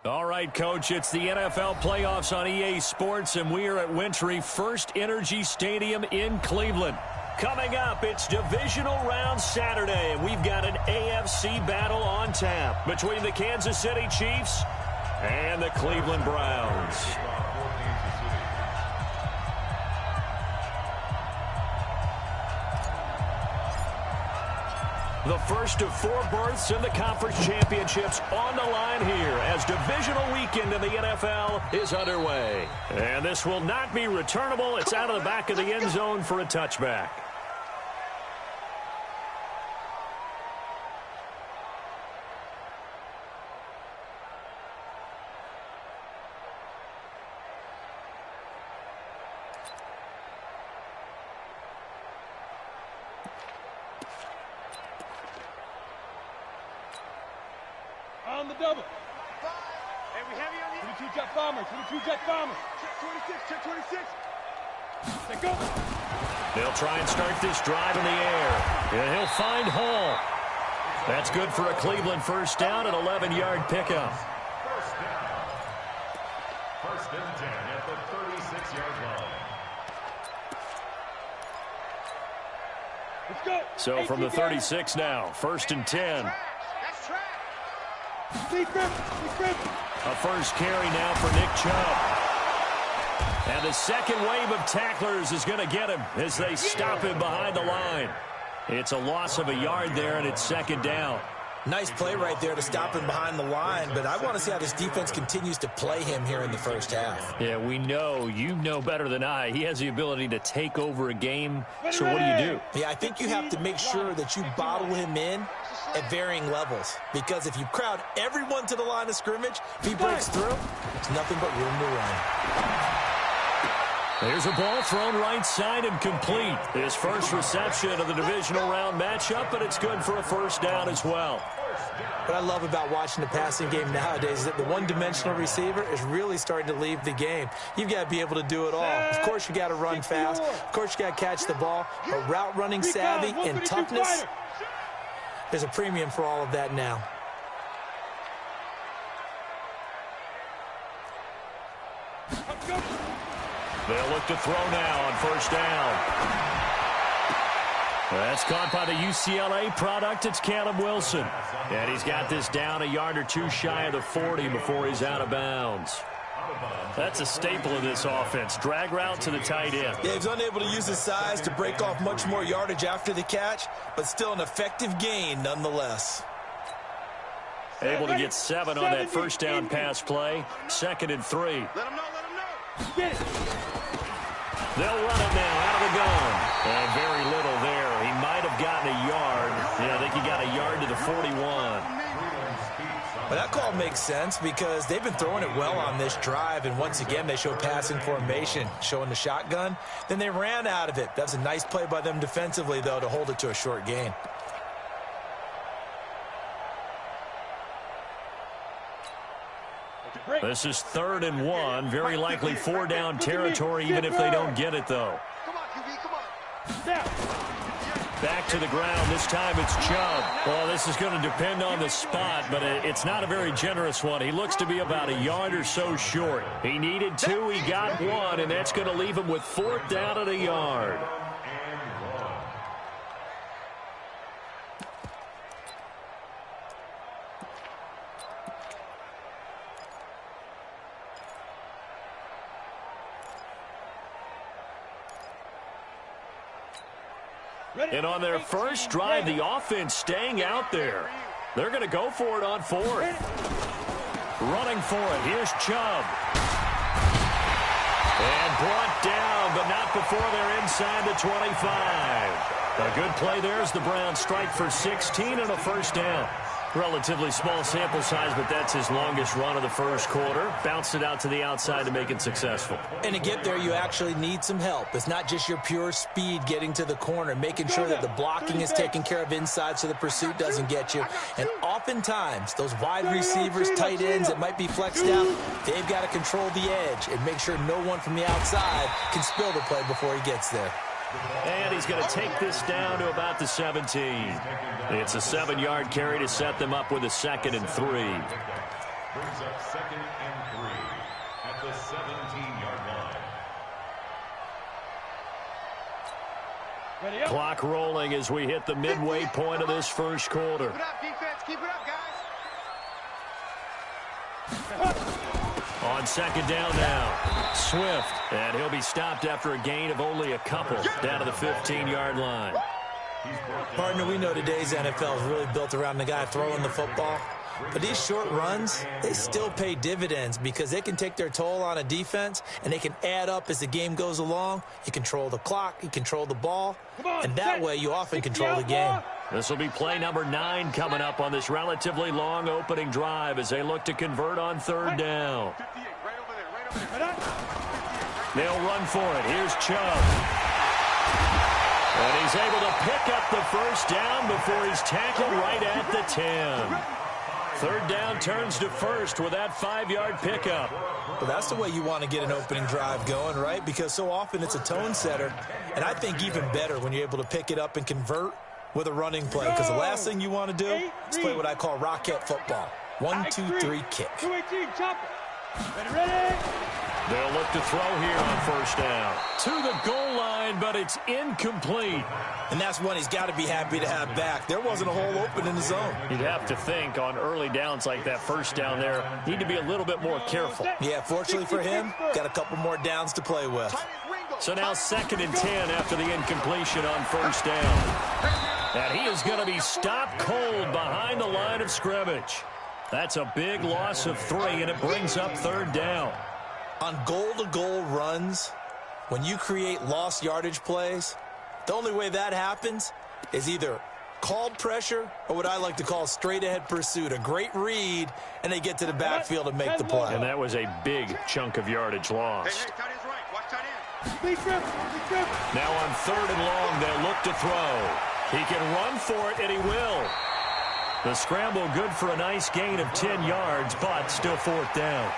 All right, Coach, it's the NFL playoffs on EA Sports, and we are at Wintry First Energy Stadium in Cleveland. Coming up, it's Divisional Round Saturday, and we've got an AFC battle on tap between the Kansas City Chiefs and the Cleveland Browns. The first of 4 berths in the conference championships on the line here as divisional weekend in the NFL is underway. And this will not be returnable. It's out of the back of the end zone for a touchback. On the double. Hey, we heavy on you. 22 jet bomber. 22 jet bomber. Check 26. Check 26. They go. They'll try and start this drive in the air. And he'll find Hall. That's good for a Cleveland first down, an 11-yard pickup. First down. First and 10 at the 36-yard line. Let's go. So from the 36 now, first and 10. A first carry now for Nick Chubb. And the second wave of tacklers is going to get him as they stop him behind the line. It's a loss of a yard there, and it's second down. Nice play right there to stop him behind the line, but I want to see how this defense continues to play him here in the first half. Yeah, we know. You know better than I. He has the ability to take over a game, so what do? Yeah, I think you have to make sure that you bottle him in at varying levels, because if you crowd everyone to the line of scrimmage, if he breaks through, it's nothing but room to run. There's a ball thrown right side and complete. His first reception of the divisional round matchup, but it's good for a first down as well. What I love about watching the passing game nowadays is that the one-dimensional receiver is really starting to leave the game. You've got to be able to do it all. Of course, you got to run fast. Of course, you got to catch the ball. But route running savvy and toughness, there's a premium for all of that now. They'll look to throw now on first down. That's caught by the UCLA product. It's Caleb Wilson. And he's got this down a yard or two shy of the 40 before he's out of bounds. That's a staple of this offense. Drag route to the tight end. Yeah, he's unable to use his size to break off much more yardage after the catch, but still an effective gain nonetheless. Able to get 7 on that first down pass play. Second and 3. Let him know. Get it. They'll run it now out of the gun. And very little there. He might have gotten a yard. Yeah, I think he got a yard to the 41. But that call makes sense because they've been throwing it well on this drive, and once again they show passing formation, showing the shotgun. Then they ran out of it. That's a nice play by them defensively, though, to hold it to a short gain. This is 3rd and 1. Very likely 4-down territory, even if they don't get it, though. Come on, QB, come on. Back to the ground. This time it's Chubb. Well, this is going to depend on the spot, but it's not a very generous one. He looks to be about a yard or so short. He needed 2. He got 1, and that's going to leave him with 4th down at a yard. And on their first drive, the offense staying out there. They're going to go for it on 4th. Running for it. Here's Chubb. And brought down, but not before they're inside the 25. A good play there as the Browns strike for 16 and a first down. Relatively small sample size, but that's his longest run of the first quarter. Bounced it out to the outside to make it successful. And to get there, you actually need some help. It's not just your pure speed getting to the corner, making sure that the blocking is taken care of inside so the pursuit doesn't get you. And oftentimes, those wide receivers, tight ends that might be flexed out, they've got to control the edge and make sure no one from the outside can spill the play before he gets there. And he's going to take this down to about the 17. It's a 7-yard carry to set them up with a 2nd and 3. brings up 2nd and 3 at the 17-yard line. Clock rolling as we hit the midway point of this first quarter. Keep it up, defense. Keep it up, guys. On 2nd down now, Swift, and he'll be stopped after a gain of only a couple down to the 15-yard line. Partner, we know today's NFL is really built around the guy throwing the football. But these short runs, they still pay dividends because they can take their toll on a defense, and they can add up as the game goes along. You control the clock, you control the ball, and that way you often control the game. This will be play number 9 coming up on this relatively long opening drive as they look to convert on 3rd down. They'll run for it. Here's Chubb. And he's able to pick up the first down before he's tackled right at the 10. 3rd down turns to 1st with that 5-yard pickup. But that's the way you want to get an opening drive going, right? Because so often it's a tone setter. And I think even better when you're able to pick it up and convert with a running play. Because the last thing you want to do is play what I call rocket football. 1, 2, 3, kick. 2-18, chop it. Ready? They'll look to throw here on 1st down. To the goal line, but it's incomplete. And that's one he's got to be happy to have back. There wasn't a hole open in the zone. You'd have to think on early downs like that 1st down there, need to be a little bit more careful. Yeah, fortunately for him, got a couple more downs to play with. So now 2nd and 10 after the incompletion on 1st down. And he is going to be stopped cold behind the line of scrimmage. That's a big loss of 3, and it brings up 3rd down. On goal-to-goal runs, when you create lost yardage plays, the only way that happens is either called pressure or what I like to call straight-ahead pursuit, a great read, and they get to the backfield and make the play. And that was a big chunk of yardage lost. Now on 3rd and long, they'll look to throw. He can run for it, and he will. The scramble good for a nice gain of 10 yards, but still 4th down.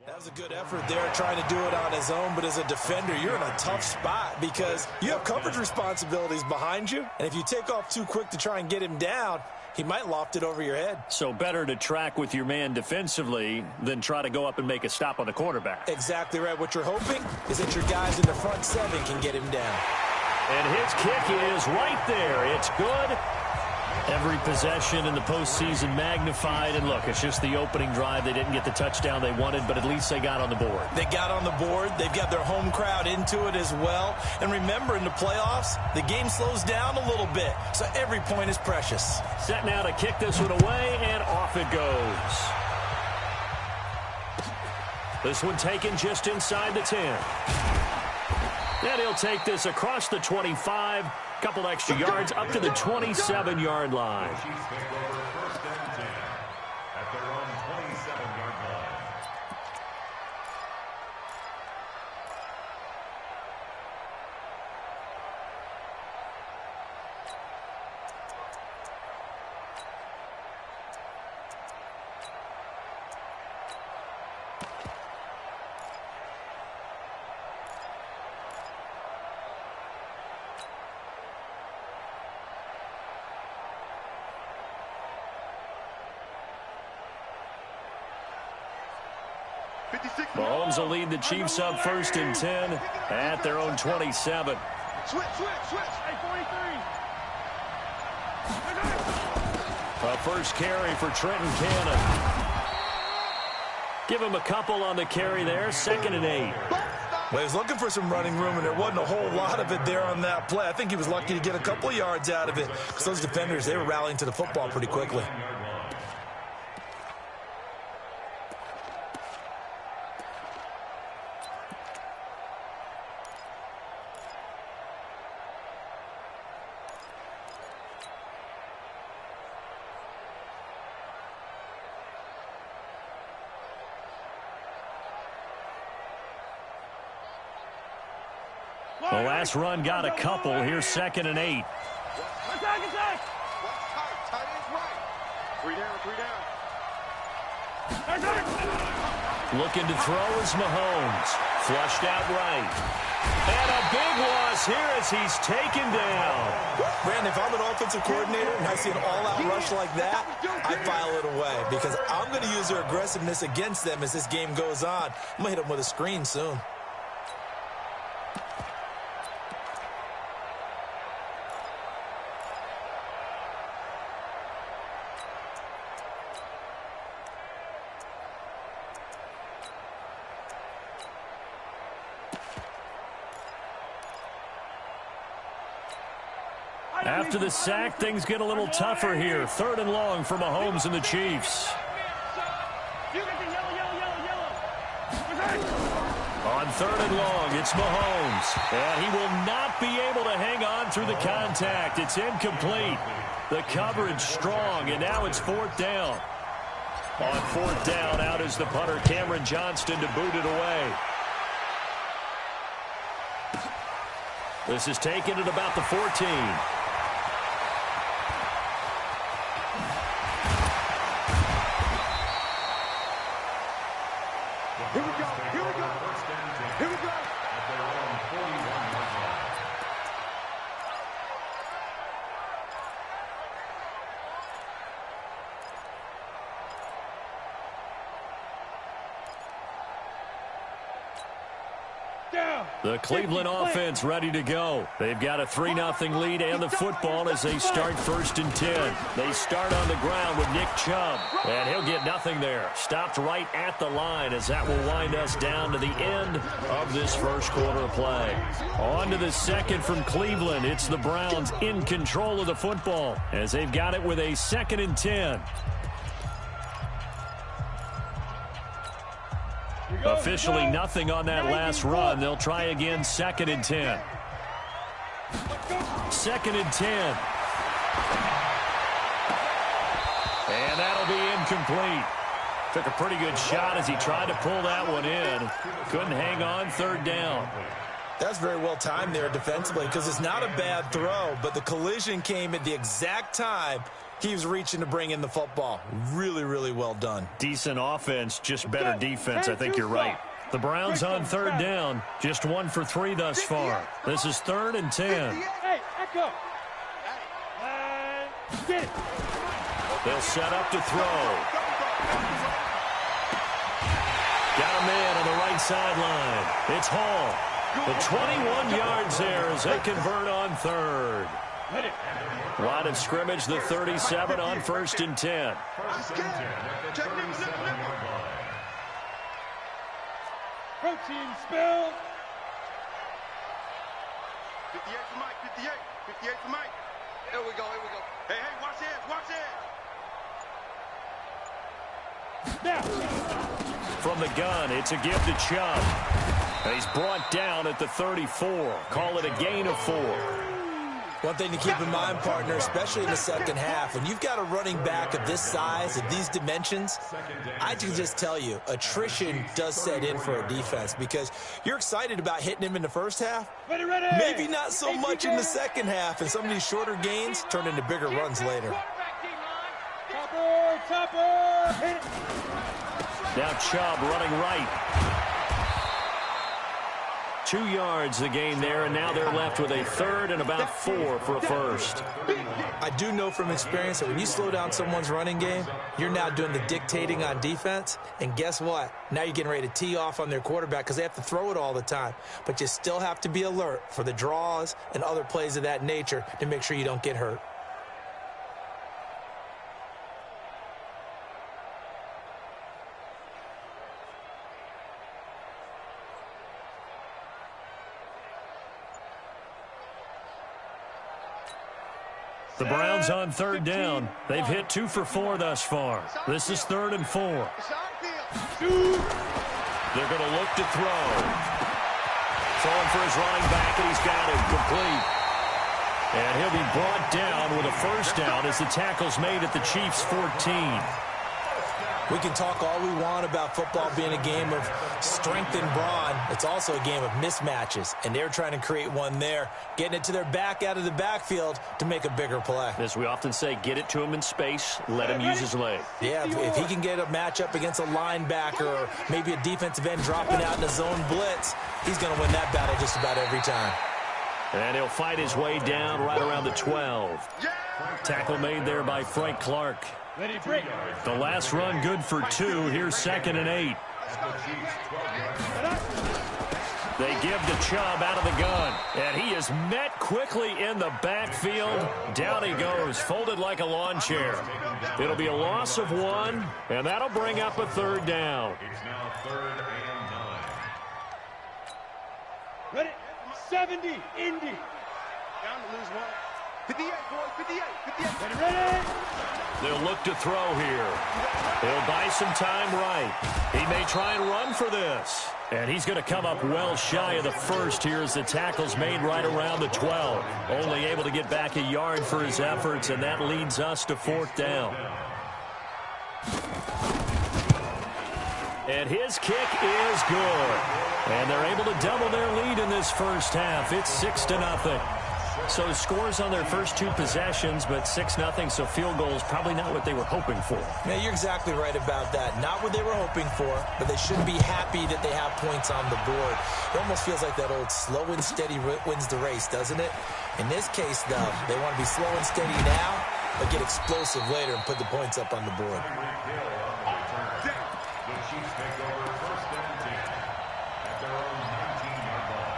That was a good effort there trying to do it on his own, but as a defender, you're in a tough spot because you have coverage responsibilities behind you, and if you take off too quick to try and get him down, he might loft it over your head. So better to track with your man defensively than try to go up and make a stop on the quarterback. Exactly right. What you're hoping is that your guys in the front 7 can get him down. And his kick is right there. It's good. Every possession in the postseason magnified. And look, it's just the opening drive. They didn't get the touchdown they wanted, but at least they got on the board. They got on the board. They've got their home crowd into it as well. And remember, in the playoffs, the game slows down a little bit, so every point is precious. Set now to kick this one away, and off it goes. This one taken just inside the 10. And he'll take this across the 25. Couple extra yards up to the 27-yard line. Mahomes will lead the Chiefs up 1st and 10 at their own 27. Switch. Hey, 43. A first carry for Trenton Cannon. Give him a couple on the carry there. 2nd and 8. Well, he was looking for some running room, and there wasn't a whole lot of it there on that play. I think he was lucky to get a couple of yards out of it because those defenders, they were rallying to the football pretty quickly. The last run got a couple. Here's 2nd and 8. Attack, attack! Tight end's right. 3 down. Looking to throw is Mahomes. Flushed out right. And a big loss here as he's taken down. Brandon, if I'm an offensive coordinator and I see an all-out rush like that, I file it away because I'm going to use their aggressiveness against them as this game goes on. I'm going to hit them with a screen soon. After the sack, things get a little tougher here. 3rd and long for Mahomes and the Chiefs. On 3rd and long, it's Mahomes. And he will not be able to hang on through the contact. It's incomplete. The coverage strong, and now it's 4th down. On 4th down, out is the punter, Cameron Johnston, to boot it away. This is taken at about the 14. Here we go. Here we go. Here we go. At their own 41-yard line. Down. The Cleveland offense ready to go. They've got a 3-0 lead and the football as they start 1st and 10. They start on the ground with Nick Chubb, and he'll get nothing there. Stopped right at the line as that will wind us down to the end of this first quarter of play. On to the 2nd from Cleveland. It's the Browns in control of the football as they've got it with a 2nd and 10. Officially nothing on that last run. They'll try again, 2nd and 10. 2nd and 10. And that'll be incomplete. Took a pretty good shot as he tried to pull that one in. Couldn't hang on, 3rd down. That's very well timed there defensively because it's not a bad throw, but the collision came at the exact time he was reaching to bring in the football. Really, really well done. Decent offense, just better defense. I think you're right. The Browns on 3rd down, just 1 for 3 thus far. This is 3rd and 10. Hey, echo. Get it. They'll set up to throw. Got a man on the right sideline. It's Hall. The 21 yards there as they convert on 3rd. Line of scrimmage, the 37 on 1st and 10. Protein spill. 58 for Mike, 58. 58 for Mike. Here we go, here we go. Hey, watch this, watch this. Now. From the gun, it's a give to Chubb. And he's brought down at the 34. Call it a gain of 4. One thing to keep in mind, partner, especially in the second half, when you've got a running back of this size, of these dimensions, I can just tell you, attrition does set in for a defense because you're excited about hitting him in the first half. Maybe not so much in the second half, and some of these shorter gains turn into bigger runs later. Topper, hit it. Now Chubb running right. 2 yards the gain there, and now they're left with a 3rd and about 4 for a first. I do know from experience that when you slow down someone's running game, you're now doing the dictating on defense, and guess what? Now you're getting ready to tee off on their quarterback because they have to throw it all the time. But you still have to be alert for the draws and other plays of that nature to make sure you don't get hurt. The Browns on third down. They've hit 2 for 4 thus far. This is 3rd and 4. They're going to look to throw. Throwing for his running back, and he's got him complete. And he'll be brought down with a first down as the tackle's made at the Chiefs' 14. We can talk all we want about football being a game of strength and brawn. It's also a game of mismatches, and they're trying to create one there, getting it to their back out of the backfield to make a bigger play. As we often say, get it to him in space, let him use his leg. Yeah, if he can get a matchup against a linebacker or maybe a defensive end dropping out in a zone blitz, he's going to win that battle just about every time. And he'll fight his way down right around the 12. Tackle made there by Frank Clark. The last run good for 2. Here's 2nd and 8. They give to Chubb out of the gun. And he is met quickly in the backfield. Down he goes, folded like a lawn chair. It'll be a loss of 1, and that'll bring up a 3rd down. It's now 3rd and 9. Ready? 70, Indy. Down to lose 1. 58, boys, 58, 58. Ready? They'll look to throw here. He'll buy some time right. He may try and run for this. And he's going to come up well shy of the first here as the tackle's made right around the 12. Only able to get back a yard for his efforts, and that leads us to 4th down. And his kick is good. And they're able to double their lead in this first half. It's 6-0. So scores on their first 2 possessions, but 6-0, so field goal is probably not what they were hoping for. Yeah, you're exactly right about that. Not what they were hoping for, but they should be happy that they have points on the board. It almost feels like that old slow and steady wins the race, doesn't it? In this case, though, they want to be slow and steady now, but get explosive later and put the points up on the board. The Chiefs take over 1st and 10 at their own 19-yard line.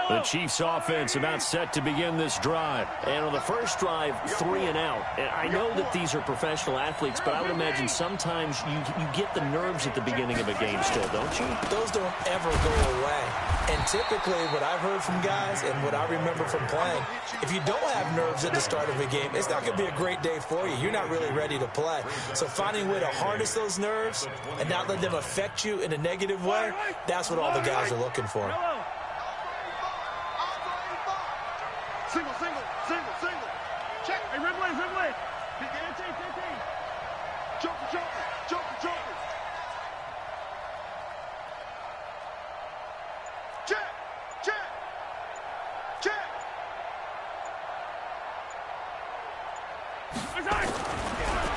The Chiefs offense about set to begin this drive. And on the first drive, 3 and out. And I know that these are professional athletes, but I would imagine sometimes you get the nerves at the beginning of a game still, don't you? Those don't ever go away. And typically what I've heard from guys and what I remember from playing, if you don't have nerves at the start of a game, it's not going to be a great day for you. You're not really ready to play. So finding a way to harness those nerves and not let them affect you in a negative way, that's what all the guys are looking for. Single, single, single, single. Check. Hey, red way, red way. Joker, joker, joker, joker. Check, check, check.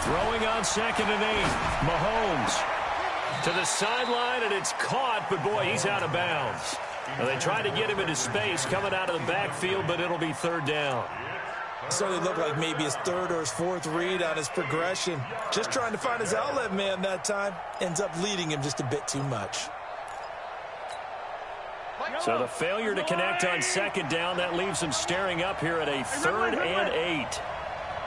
Throwing on 2nd and 8. Mahomes to the sideline, and it's caught, but boy, he's out of bounds. Well, they try to get him into space coming out of the backfield, but it'll be 3rd down. Certainly looked like maybe his 3rd or his 4th read on his progression. Just trying to find his outlet man that time. Ends up leading him just a bit too much. So the failure to connect on 2nd down, that leaves him staring up here at a 3rd and 8.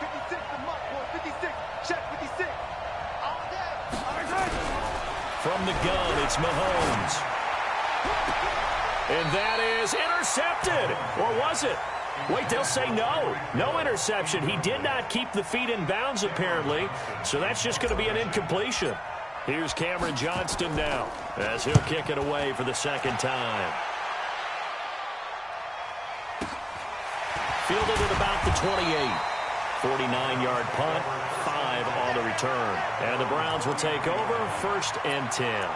56 the mark, boy. 56. Check 56. All day. From the gun, it's Mahomes. And that is intercepted. Or was it? Wait, they'll say no. No interception. He did not keep the feet in bounds, apparently. So that's just going to be an incompletion. Here's Cameron Johnston now as he'll kick it away for the 2nd time. Fielded at about the 28. 49-yard punt, 5 on the return. And the Browns will take over 1st and 10.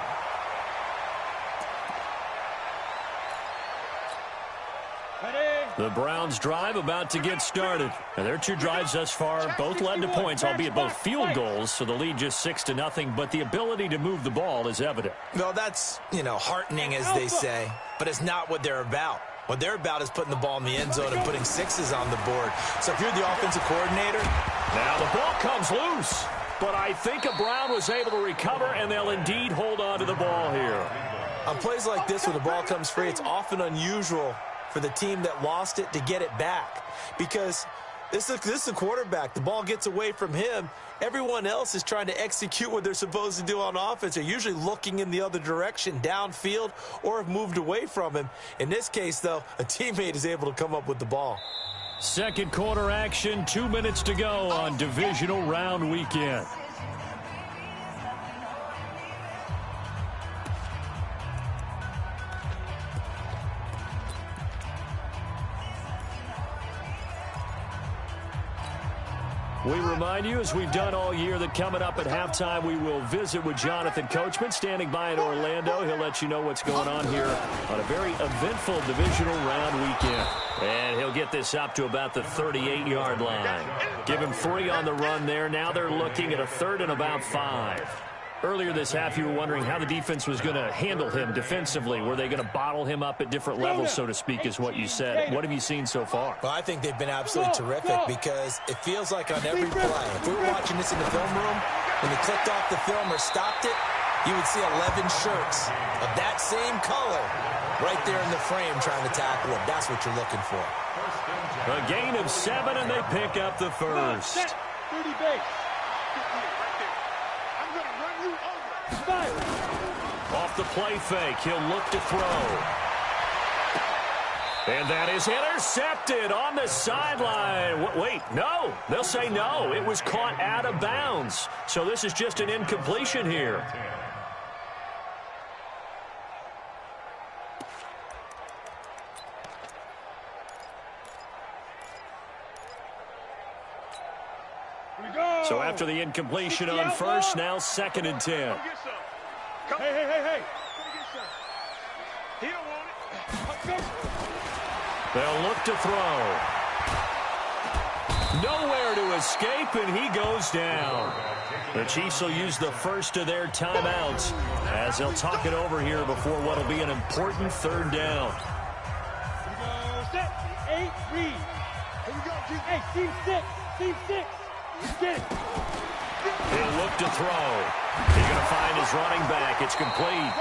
The Browns drive about to get started. And their 2 drives thus far both led to points, albeit both field goals, so the lead just 6-0, but the ability to move the ball is evident. Well, that's, heartening, as they say, but it's not what they're about. What they're about is putting the ball in the end zone and putting 6s on the board. So if you're the offensive coordinator... Now the ball comes loose, but I think a Brown was able to recover, and they'll indeed hold on to the ball here. On plays like this where the ball comes free, it's often unusual for the team that lost it to get it back, because This is a quarterback. The ball gets away from him. Everyone else is trying to execute what they're supposed to do on offense. They're usually looking in the other direction, downfield, or have moved away from him. In this case, though, a teammate is able to come up with the ball. Second quarter action, 2 minutes to go on divisional round weekend. We remind you, as we've done all year, that coming up at halftime, we will visit with Jonathan Coachman, standing by in Orlando. He'll let you know what's going on here on a very eventful divisional round weekend. And he'll get this up to about the 38-yard line. Give him 3 on the run there. Now they're looking at a 3rd and about 5. Earlier this half, you were wondering how the defense was going to handle him defensively. Were they going to bottle him up at different levels, so to speak, is what you said. What have you seen so far? Well, I think they've been absolutely terrific because it feels like on every play, if we were watching this in the film room, when they clicked off the film or stopped it, you would see 11 shirts of that same color right there in the frame trying to tackle him. That's what you're looking for. A gain of 7, and they pick up the first. 30 base. Off the play fake, he'll look to throw. And that is intercepted on the sideline. Wait, no. They'll say no. It was caught out of bounds. So this is just an incompletion here. So after the incompletion on first, now 2nd and 10. Hey. He don't want it. They'll look to throw. Nowhere to escape, and he goes down. The Chiefs will use the first of their timeouts as they'll talk it over here before what will be an important 3rd down. Here we go. Set. 8, read. Here we go. Hey, team 6. Team 6. Get it. He'll look to throw. He's going to find his running back. It's complete.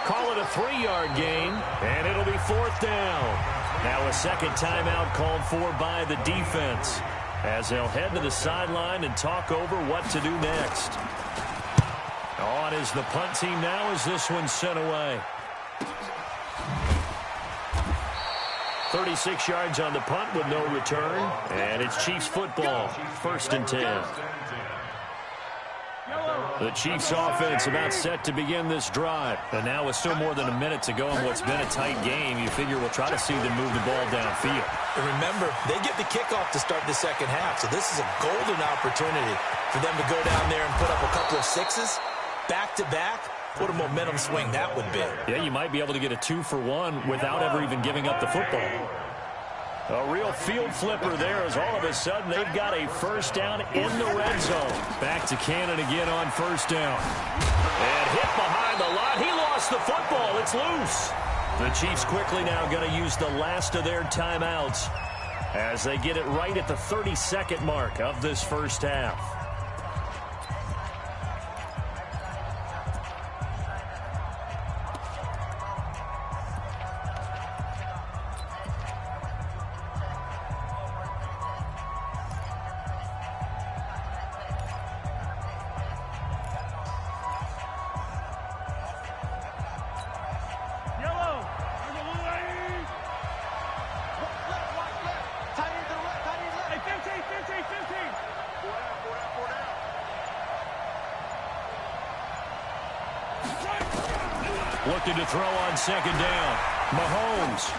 Call it a 3-yard gain, and it'll be 4th down. Now a second timeout called for by the defense as they'll head to the sideline and talk over what to do next. On is the punt team now as this one's sent away. 36 yards on the punt with no return, and it's Chiefs football, 1st and 10. The Chiefs offense about set to begin this drive. And now with still more than a minute to go in what's been a tight game, you figure we'll try to see them move the ball downfield. And remember, they get the kickoff to start the second half, so this is a golden opportunity for them to go down there and put up a couple of 6s back-to-back. What a momentum swing that would be. Yeah, you might be able to get a 2-for-1 without ever even giving up the football. A real field flipper there as all of a sudden they've got a 1st down in the red zone. Back to Cannon again on 1st down. And hit behind the line. He lost the football. It's loose. The Chiefs quickly now going to use the last of their timeouts as they get it right at the 32nd mark of this first half. Looking to throw on 2nd down. Mahomes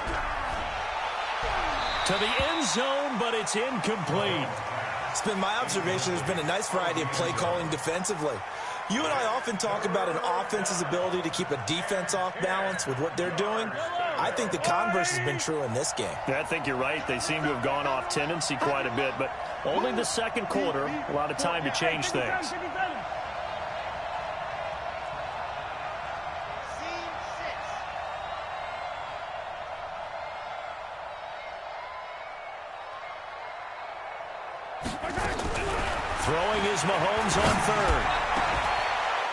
to the end zone, but it's incomplete. It's been my observation there's been a nice variety of play calling defensively. You and I often talk about an offense's ability to keep a defense off balance with what they're doing. I think the converse has been true in this game. Yeah, I think you're right. They seem to have gone off tendency quite a bit, but only the second quarter, a lot of time to change things. Throwing is Mahomes on 3rd.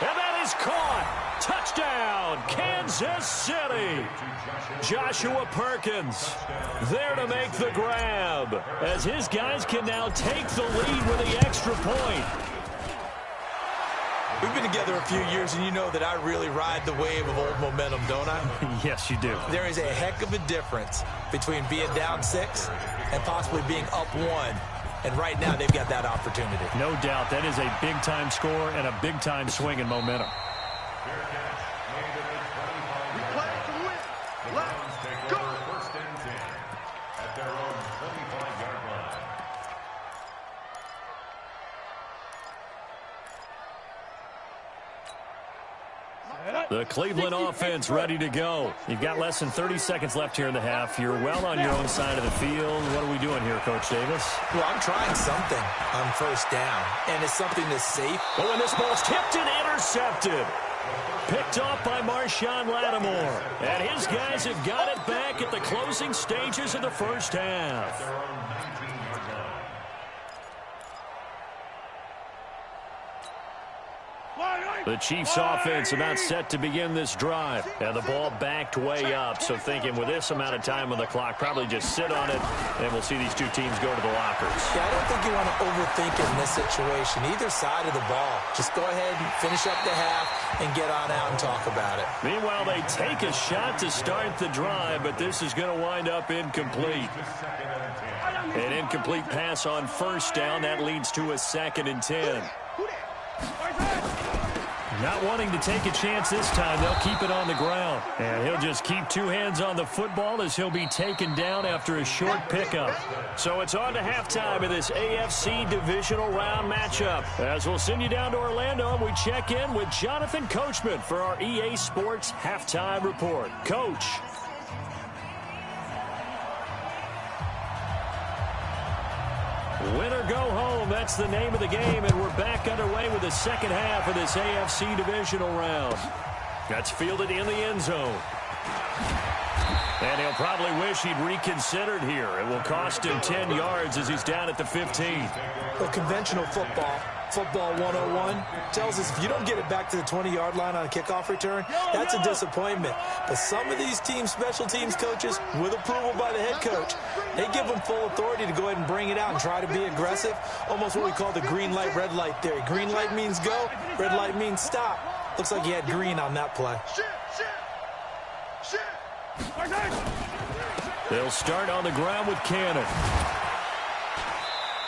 And that is caught. Touchdown, Kansas. Kansas City. Joshua Perkins there to make the grab as his guys can now take the lead with the extra point. We've been together a few years, and you know that I really ride the wave of old momentum, don't I? Yes, you do. There is a heck of a difference between being down 6 and possibly being up 1. And right now, they've got that opportunity. No doubt. That is a big-time score and a big-time swing in momentum. We play to win. Let's go. First and 10 at their own 25-yard line. The Cleveland offense ready to go. You've got less than 30 seconds left here in the half. You're well on your own side of the field. What are we doing here, Coach Davis? Well, I'm trying something on first down, and it's something that's safe. Oh, and this ball's tipped and intercepted. Picked off by Marshawn Lattimore. And his guys have got it back at the closing stages of the first half. The Chiefs offense about set to begin this drive. And the ball backed way up. So thinking with this amount of time on the clock, probably just sit on it, and we'll see these two teams go to the lockers. Yeah, I don't think you want to overthink it in this situation. Either side of the ball. Just go ahead and finish up the half and get on out and talk about it. Meanwhile, they take a shot to start the drive, but this is going to wind up incomplete. An incomplete pass on first down. That leads to a 2nd and 10. Not wanting to take a chance this time, they'll keep it on the ground. And he'll just keep 2 hands on the football as he'll be taken down after a short pickup. So it's on to halftime of this AFC divisional round matchup. As we'll send you down to Orlando, and we check in with Jonathan Coachman for our EA Sports Halftime Report. Coach. Win or go home, that's the name of the game, and we're back underway with the second half of this AFC divisional round. That's fielded in the end zone. And he'll probably wish he'd reconsidered here. It will cost him 10 yards as he's down at the 15. Well, conventional football 101, tells us if you don't get it back to the 20-yard line on a kickoff return, that's a disappointment. But some of these teams, special teams coaches, with approval by the head coach, they give them full authority to go ahead and bring it out and try to be aggressive, almost what we call the green light, red light theory. Green light means go, red light means stop. Looks like he had green on that play. They'll start on the ground with Cannon.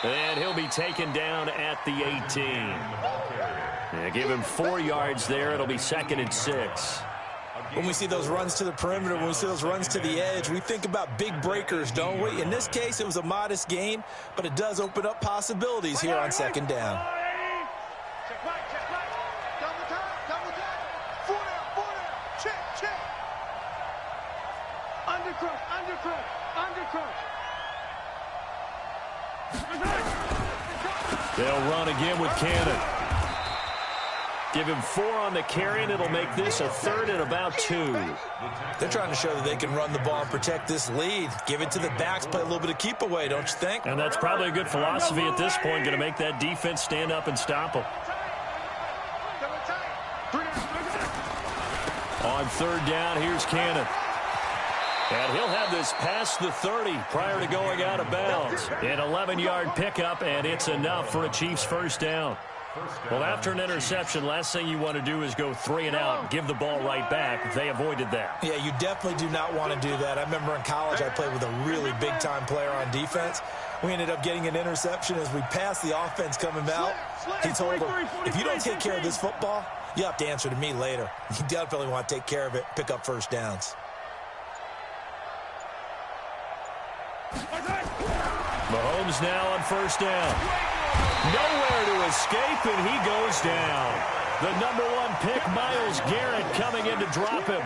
And he'll be taken down at the 18. Yeah, give him 4 yards there. It'll be 2nd and 6. When we see those runs to the perimeter, when we see those runs to the edge, we think about big breakers, don't we? In this case, it was a modest gain, but it does open up possibilities here on 2nd down. Check right, check right. Double time. 4 down. Check. Undercrush. They'll run again with Cannon. Give him 4 on the carry, and it'll make this a 3rd and about 2. They're trying to show that they can run the ball and protect this lead. Give it to the backs, play a little bit of keep away, don't you think? And that's probably a good philosophy at this point, going to make that defense stand up and stop them. On 3rd down, here's Cannon. And he'll have this past the 30 prior to going out of bounds. An 11-yard pickup, and it's enough for a Chiefs first down. Well, after an interception, last thing you want to do is go 3 and out, give the ball right back. They avoided that. Yeah, you definitely do not want to do that. I remember in college I played with a really big-time player on defense. We ended up getting an interception as we passed the offense coming out. He told him, if you don't take care of this football, you have to answer to me later. You definitely want to take care of it, pick up first downs. Mahomes now on first down. Nowhere to escape, and he goes down. The number 1 pick, Myles Garrett, coming in to drop him.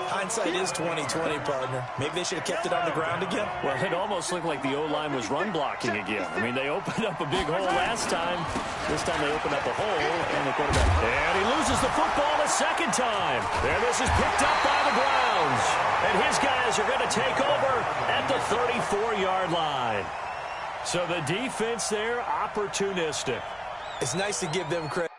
Hindsight is 20/20, partner. Maybe they should have kept it on the ground again. Well, it almost looked like the O-line was run blocking again. I mean, they opened up a big hole last time. This time they opened up a hole, and the quarterback. And he loses the football a second time. And this is picked up by the Browns. And his guys are going to take over at the 34-yard line. So the defense there, opportunistic. It's nice to give them credit.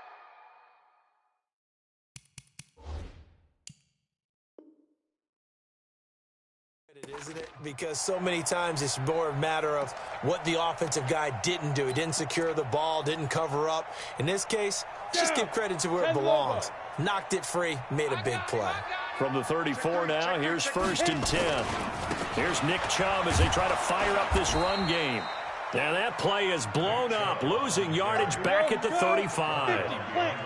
isn't it? Because so many times it's more a matter of what the offensive guy didn't do. He didn't secure the ball, didn't cover up. In this case, just give credit to where it belongs. Knocked it free, made a big play. From the 34 now, here's 1st and 10. Here's Nick Chubb as they try to fire up this run game. And that play is blown up, losing yardage back at the 35.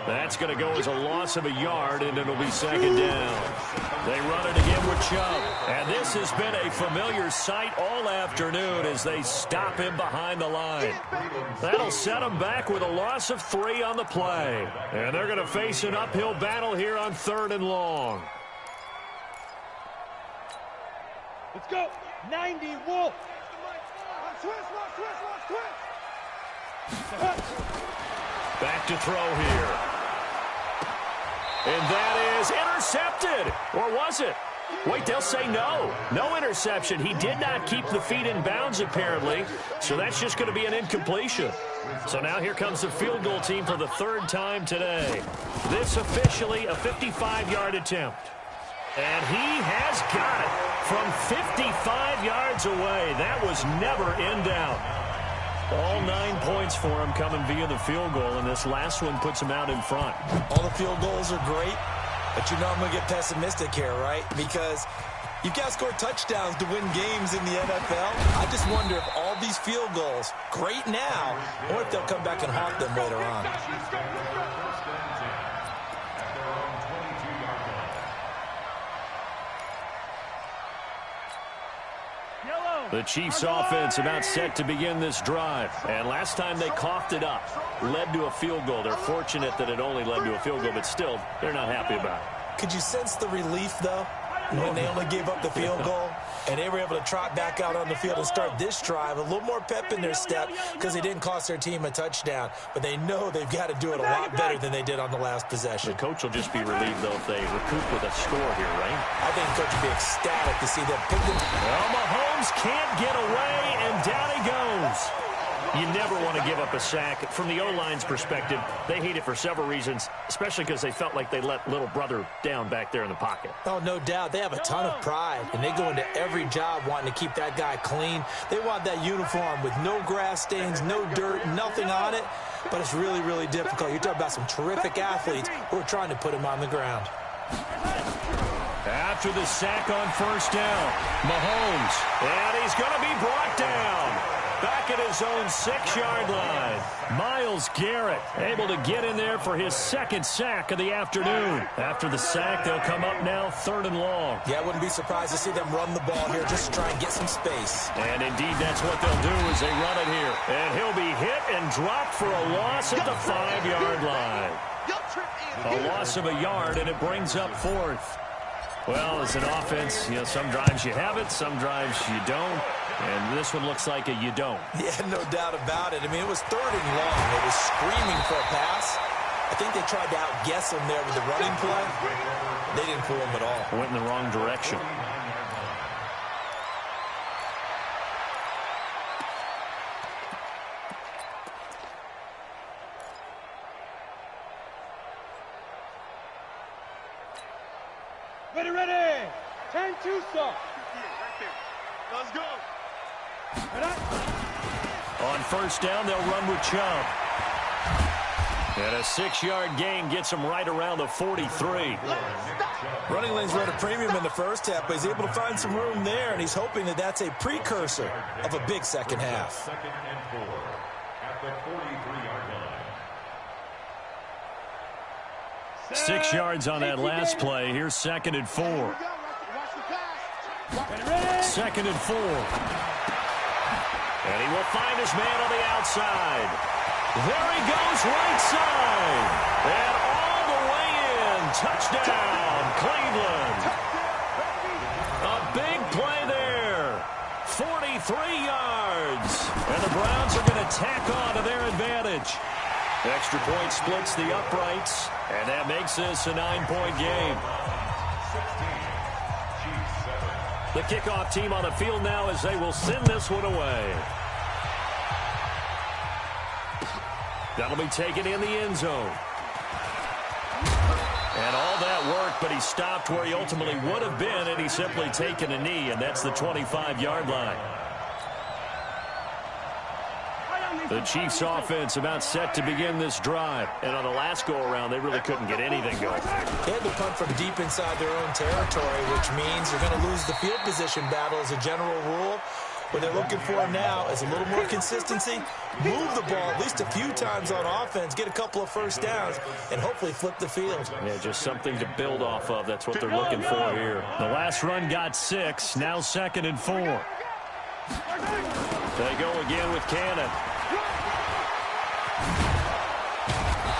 That's going to go as a loss of a yard, and it'll be 2nd down. They run it again with Chubb. And this has been a familiar sight all afternoon as they stop him behind the line. That'll set him back with a loss of 3 on the play. And they're going to face an uphill battle here on 3rd and long. Let's go. 90 Wolf. Back to throw here. And that is intercepted. Or was it? Wait, they'll say no. No interception. He did not keep the feet in bounds, apparently. So that's just going to be an incompletion. So now here comes the field goal team for the 3rd time today. This officially a 55-yard attempt. And he has got it from 55 yards away. That was never in doubt. All 9 points for him coming via the field goal, and this last one puts him out in front. All the field goals are great, but you know I'm going to get pessimistic here, right? Because you've got to score touchdowns to win games in the NFL. I just wonder if all these field goals, great now, or if they'll come back and haunt them later on. The Chiefs offense about set to begin this drive. And last time they coughed it up, led to a field goal. They're fortunate that it only led to a field goal, but still, they're not happy about it. Could you sense the relief, though, when they only gave up the field goal? And they were able to trot back out on the field and start this drive. A little more pep in their step because they didn't cost their team a touchdown. But they know they've got to do it a lot better than they did on the last possession. The coach will just be relieved, though, if they recoup with a score here, right? I think the coach will be ecstatic to see them pick them. Well, Mahomes can't get away, and down he goes. You never want to give up a sack. From the O-line's perspective, they hate it for several reasons, especially because they felt like they let little brother down back there in the pocket. Oh, no doubt. They have a ton of pride, and they go into every job wanting to keep that guy clean. They want that uniform with no grass stains, no dirt, nothing on it, but it's really, really difficult. You're talking about some terrific athletes who are trying to put him on the ground. After the sack on 1st down, Mahomes, and he's going to be brought down. Back at his own 6-yard line. Myles Garrett able to get in there for his 2nd sack of the afternoon. After the sack, they'll come up now 3rd and long. Yeah, I wouldn't be surprised to see them run the ball here just to try and get some space. And indeed, that's what they'll do as they run it here. And he'll be hit and dropped for a loss at the 5-yard line. A loss of a yard, and it brings up 4th. Well, as an offense, you know, some drives you have it, some drives you don't. And this one looks like a you don't. Yeah, no doubt about it. I mean, it was 3rd and long. It was screaming for a pass. I think they tried to outguess him there with the running play. They didn't fool him at all. Went in the wrong direction. Ready. 10 Tucson. Let's go. On 1st down, they'll run with Chubb. And a 6-yard gain gets him right around the 43. Running lanes run a premium in the first half, but he's able to find some room there, and he's hoping that that's a precursor of a big second half. 2nd and 4 at the 43-yard line. 6 yards on that last play. Here's 2nd and 4. 2nd and 4. And he will find his man on the outside. There he goes, right side. And all the way in. Touchdown, Cleveland. A big play there. 43 yards. And the Browns are going to tack on to their advantage. Extra point splits the uprights, and that makes this a 9-point game. The kickoff team on the field now as they will send this one away. That'll be taken in the end zone. And all that work but he stopped where he ultimately would have been, and he's simply taken a knee, and that's the 25-yard line. The Chiefs offense about set to begin this drive. And on the last go-around, they really couldn't get anything going. They had to punt from deep inside their own territory, which means you're going to lose the field position battle as a general rule. What they're looking for now is a little more consistency, move the ball at least a few times on offense, get a couple of first downs, and hopefully flip the field. Yeah, just something to build off of. That's what they're looking for here. The last run got 6, now 2nd and 4. They go again with Cannon.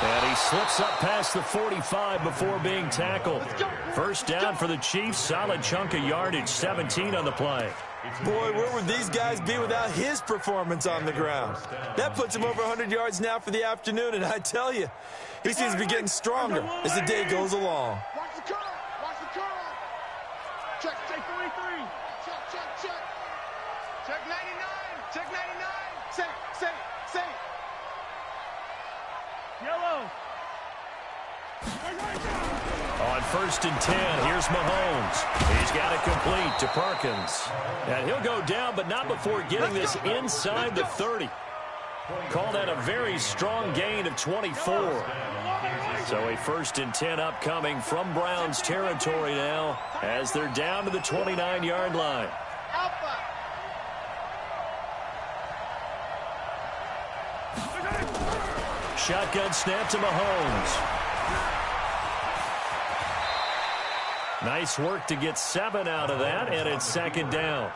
And he slips up past the 45 before being tackled. First down for the Chiefs. Solid chunk of yardage, 17 on the play. Boy, where would these guys be without his performance on the ground? That puts him over 100 yards now for the afternoon, and I tell you, he seems to be getting stronger as the day goes along. Watch the curl. Watch the curl. Check 43. Check. Check 99. Check 99. Say. Yellow. On 1st and 10, here's Mahomes. He's got it complete to Perkins. And he'll go down, but not before getting this inside the 30. Call that a very strong gain of 24. So a 1st and 10 upcoming from Browns territory now as they're down to the 29-yard line. Shotgun snap to Mahomes. Nice work to get 7 out of that, and it's 2nd down.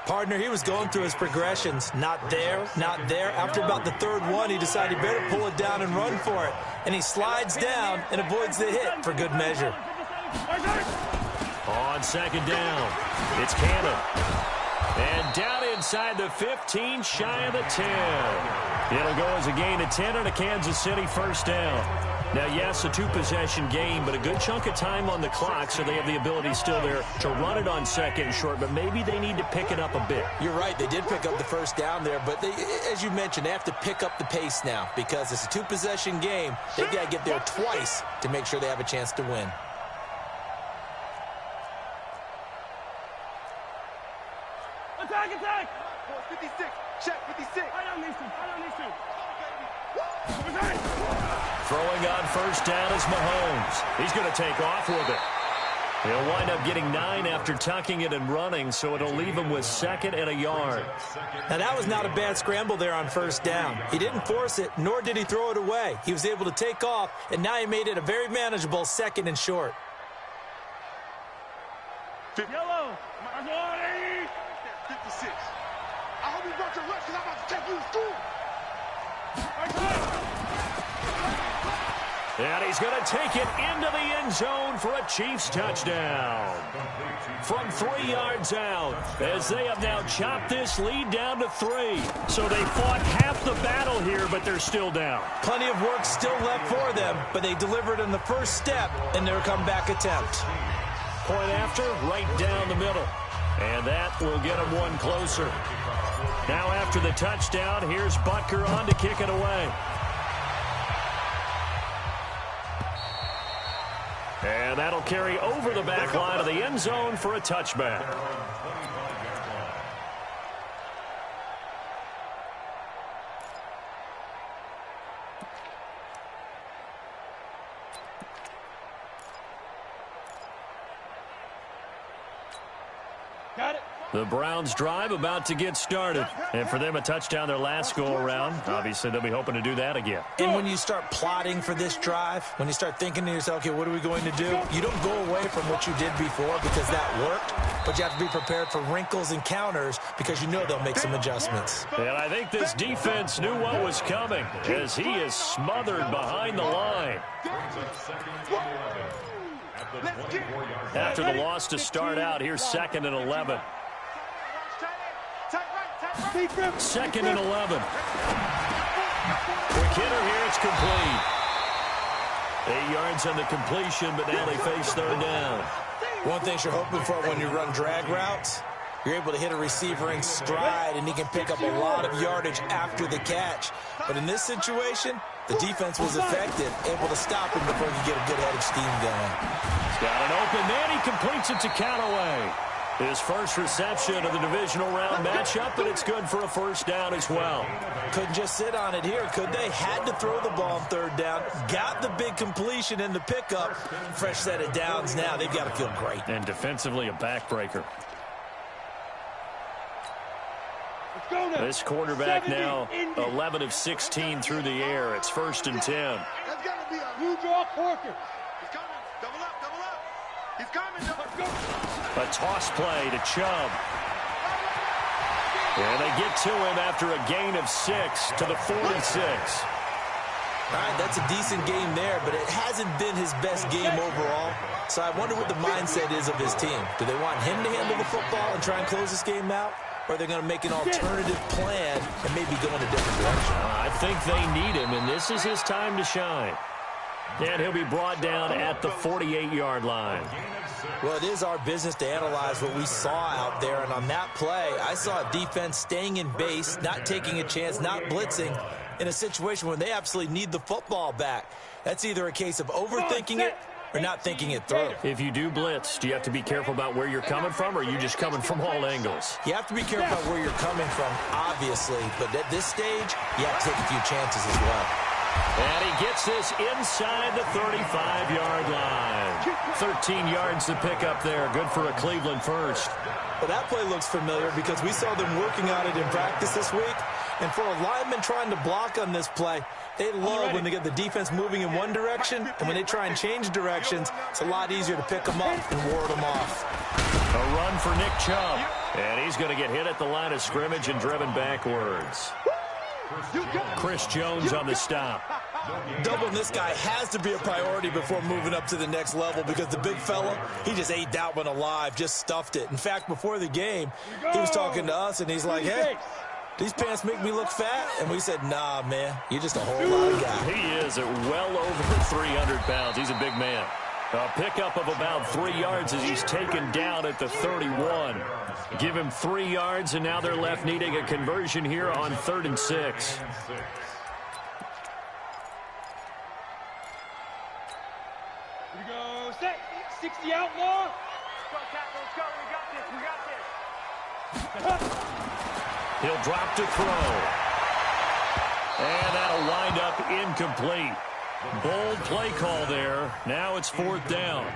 Partner, he was going through his progressions. Not there, not there. After about the 3rd one, he decided he better pull it down and run for it. And he slides down and avoids the hit for good measure. On 2nd down, it's Cannon. And down inside the 15, shy of the 10. It'll go as a gain of 10 and a Kansas City first down. Now, yes, a 2-possession game, but a good chunk of time on the clock, so they have the ability still there to run it on 2nd and short, but maybe they need to pick it up a bit. You're right. They did pick up the first down there, but they, as you mentioned, they have to pick up the pace now because it's a 2-possession game. They've got to get there twice to make sure they have a chance to win. Attack! 56. Check 56. I don't need to. Throwing on first down is Mahomes. He's going to take off with it. He'll wind up getting 9 after tucking it and running, so it'll leave him with 2nd and a yard. Now, that was not a bad scramble there on first down. He didn't force it, nor did he throw it away. He was able to take off, and now he made it a very manageable 2nd and short. Yellow. 56. I hope you brought your lunch because I'm about to take you to school. And he's going to take it into the end zone for a Chiefs touchdown. From 3 yards out, as they have now chopped this lead down to 3. So they fought half the battle here, but they're still down. Plenty of work still left for them, but they delivered in the first step in their comeback attempt. Point after, right down the middle. And that will get them one closer. Now after the touchdown, here's Butker on to kick it away. And that'll carry over the back line of the end zone for a touchback. Got it. The Browns drive about to get started. And for them, a touchdown their last go-around. Obviously, they'll be hoping to do that again. And when you start plotting for this drive, when you start thinking to yourself, okay, what are we going to do? You don't go away from what you did before because that worked, but you have to be prepared for wrinkles and counters because you know they'll make some adjustments. And I think this defense knew what was coming as he is smothered behind the line. After the loss to start out, here's 2nd and 11. 2nd and 11. Quick hitter here, it's complete. 8 yards on the completion, but now they face 3rd down. One thing you're hoping for when you run drag routes, you're able to hit a receiver in stride, and he can pick up a lot of yardage after the catch. But in this situation, The defense was effective, able to stop him before he could get a good head of steam going. He's got an open man. He completes it to Callaway. His first reception of the divisional round matchup, and it's good for a first down as well. Couldn't just sit on it here, could they? Had to throw the ball on third down. Got the big completion in the pickup. Fresh set of downs now. They've got to feel great. And defensively, a backbreaker. This quarterback now 11 of 16 through the air. It's 1st and 10. That's got to be a You draw Corker. He's coming. Double up, double up. He's coming. A toss play to Chubb. And they get to him after a gain of 6 to the 46. All right, that's a decent game there, but it hasn't been his best game overall. So I wonder what the mindset is of his team. Do they want him to handle the football and try and close this game out? Or are they going to make an alternative plan and maybe go in a different direction? I think they need him, and this is his time to shine. And he'll be brought down at the 48-yard line. Well, it is our business to analyze what we saw out there. And on that play, I saw a defense staying in base, not taking a chance, not blitzing in a situation where they absolutely need the football back. That's either a case of overthinking it or not thinking it through. If you do blitz, do you have to be careful about where you're coming from, or are you just coming from all angles? You have to be careful about where you're coming from, obviously. But at this stage, you have to take a few chances as well. And he gets this inside the 35-yard line. 13 yards to pick up there. Good for a Cleveland first. Well, that play looks familiar because we saw them working on it in practice this week. And for a lineman trying to block on this play, they love when they get the defense moving in one direction, and when they try and change directions, it's a lot easier to pick them up and ward them off. A run for Nick Chubb. And he's going to get hit at the line of scrimmage and driven backwards. Chris Jones on the stop. Doubling this guy has to be a priority before moving up to the next level because the big fella, he just ate that one alive, just stuffed it. In fact, before the game, he was talking to us, and he's like, hey, these pants make me look fat? And we said, nah, man, you're just a whole lot of guy. He is at well over 300 pounds. He's a big man. A pickup of about 3 yards as he's taken down at the 31. Give him 3 yards, and now they're left needing a conversion here on 3rd and 6. Here we go. Set. 60 outlaw. Let's go, tackle. Let's go. We got this. He'll drop to throw. And that'll wind up incomplete. Bold play call there. Now it's 4th down.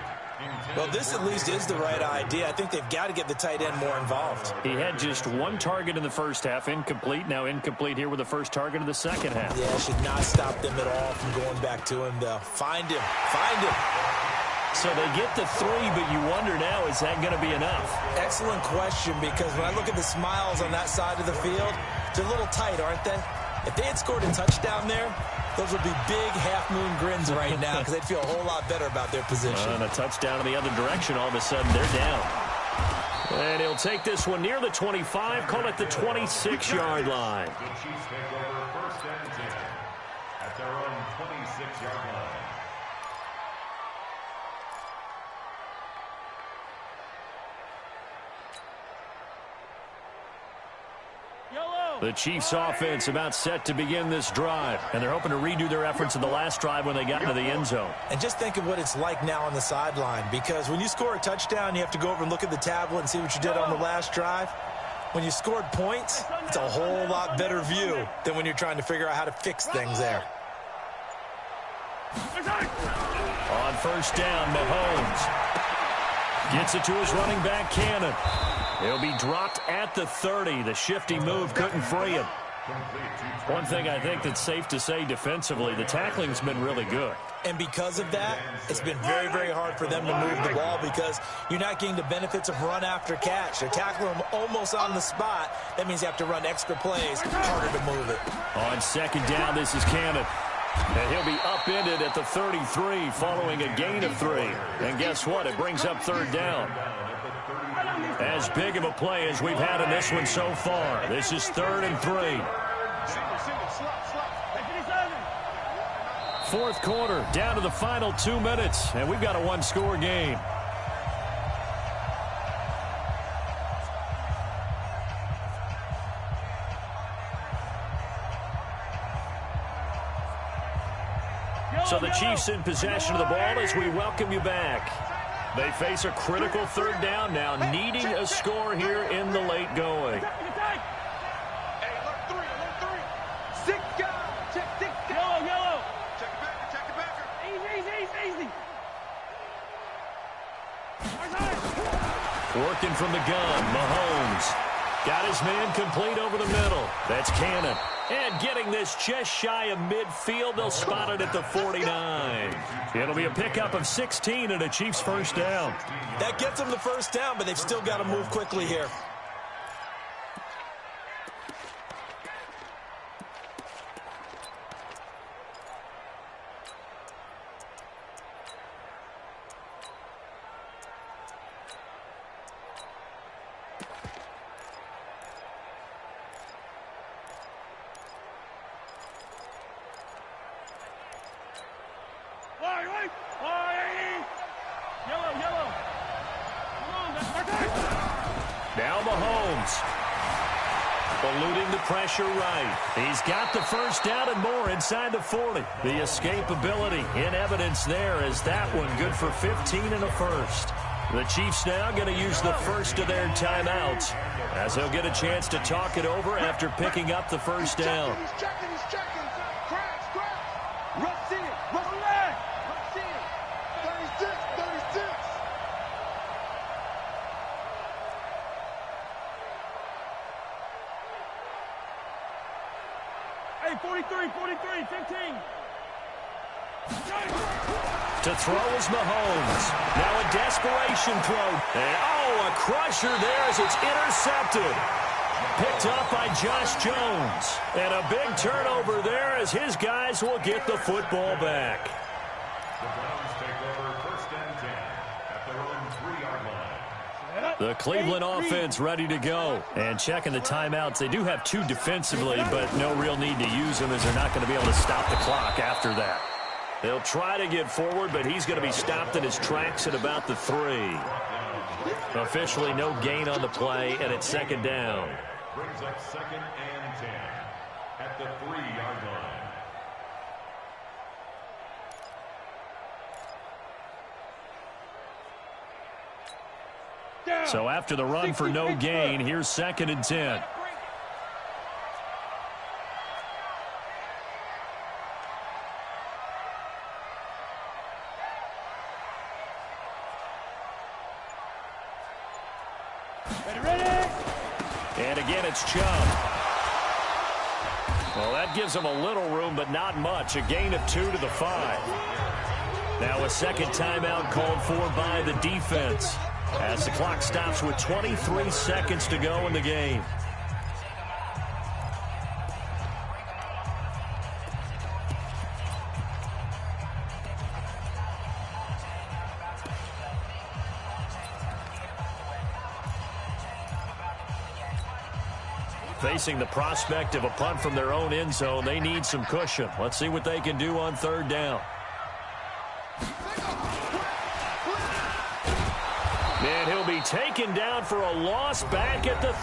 Well, this at least is the right idea. I think they've got to get the tight end more involved. He had just 1 target in the first half, incomplete. Now incomplete here with the first target of the second half. Yeah, should not stop them at all from going back to him, though. Find him. Find him. So they get the 3, but you wonder now, is that going to be enough? Excellent question, because when I look at the smiles on that side of the field, they're a little tight, aren't they? If they had scored a touchdown there, those would be big half-moon grins right now because they'd feel a whole lot better about their position. And a touchdown in the other direction, all of a sudden they're down. And he'll take this one near the 25, call it the 26-yard line. The Chiefs take over 1st and 10 at their own 26-yard line. The Chiefs offense about set to begin this drive, and they're hoping to redo their efforts in the last drive when they got into the end zone. And just think of what it's like now on the sideline, because when you score a touchdown, you have to go over and look at the tablet and see what you did on the last drive. When you scored points, it's a whole lot better view than when you're trying to figure out how to fix things there. On 1st down, Mahomes gets it to his running back, Cannon. He'll be dropped at the 30. The shifty move couldn't free him. One thing I think that's safe to say defensively, the tackling's been really good. And because of that, it's been very, very hard for them to move the ball because you're not getting the benefits of run after catch. They're tackling them almost on the spot. That means you have to run extra plays, harder to move it. On 2nd down, this is Cannon. And he'll be upended at the 33 following a gain of 3. And guess what? It brings up 3rd down. As big of a play as we've had in this one so far. This is 3rd and 3. 4th quarter, down to the final 2 minutes, and we've got a 1-score game. So the Chiefs in possession of the ball as we welcome you back. They face a critical third down now, needing a score here in the late going. Hey, alert three. 6 guys. Check 6 guys. Yellow. Check it back. Easy. Working from the gun, Mahomes. Got his man complete over the middle. That's Cannon. And getting this just shy of midfield, they'll spot it at the 49. It'll be a pickup of 16 and a Chiefs first down. That gets them the first down, but they've still got to move quickly here. Yellow. Come on, Now Mahomes. Eluding the pressure right. He's got the first down and more inside the 40. The escapability in evidence there as that one good for 15 and a first. The Chiefs now going to use the first of their timeouts as they'll get a chance to talk it over after picking up the first down. He's checking. Crash. Rush in. 36. Hey, 43, 15. To throw is Mahomes. Now a desperation throw. And, a crusher there as it's intercepted. Picked up by Josh Jones. And a big turnover there as his guys will get the football back. The Browns take over first and 10 at their own 3-yard line. The Cleveland offense ready to go. And checking the timeouts. They do have 2 defensively, but no real need to use them as they're not going to be able to stop the clock after that. They'll try to get forward, but he's going to be stopped in his tracks at about the 3. Officially no gain on the play, and it's second down. Brings up second and 10 at the 3-yard line. So after the run for no gain, here's second and 10. And again, it's Chubb. Well, that gives them a little room, but not much. A gain of 2 to the 5. Now a second timeout called for by the defense as the clock stops with 23 seconds to go in the game. Facing the prospect of a punt from their own end zone, they need some cushion. Let's see what they can do on third down. And he'll be taken down for a loss back at the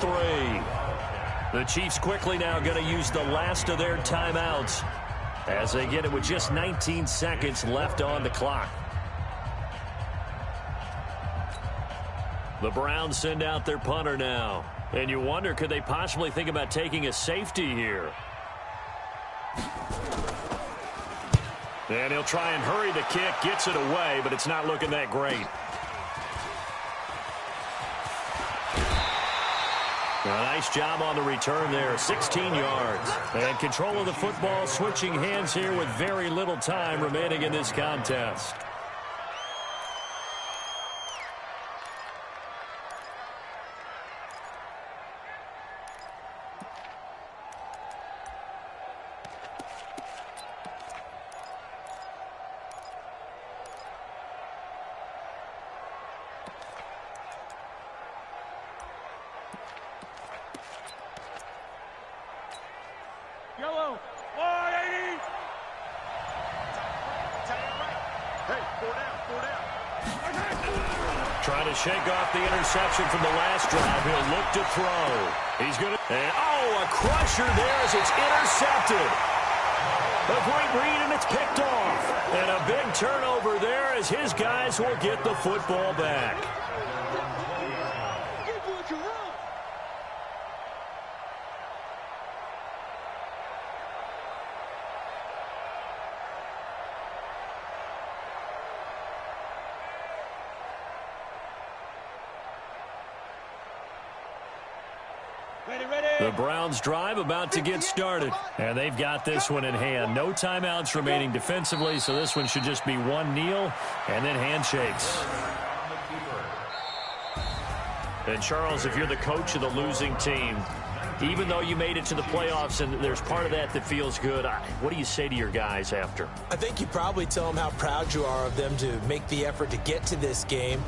3. The Chiefs quickly now going to use the last of their timeouts as they get it with just 19 seconds left on the clock. The Browns send out their punter now. And you wonder, could they possibly think about taking a safety here? And he'll try and hurry the kick, gets it away, but it's not looking that great. A nice job on the return there, 16 yards. And control of the football switching hands here with very little time remaining in this contest. Yellow. 180. Hey, 4 down. Trying to shake off the interception from the last drive. He'll look to throw. He's going to... And, a crusher there as it's intercepted. A great read, and it's picked off. And a big turnover there as his guys will get the football back. The Browns drive about to get started, and they've got this one in hand. No timeouts remaining defensively, so this one should just be one kneel and then handshakes. And Charles, if you're the coach of the losing team, even though you made it to the playoffs and there's part of that that feels good, what do you say to your guys after? I think you probably tell them how proud you are of them to make the effort to get to this game.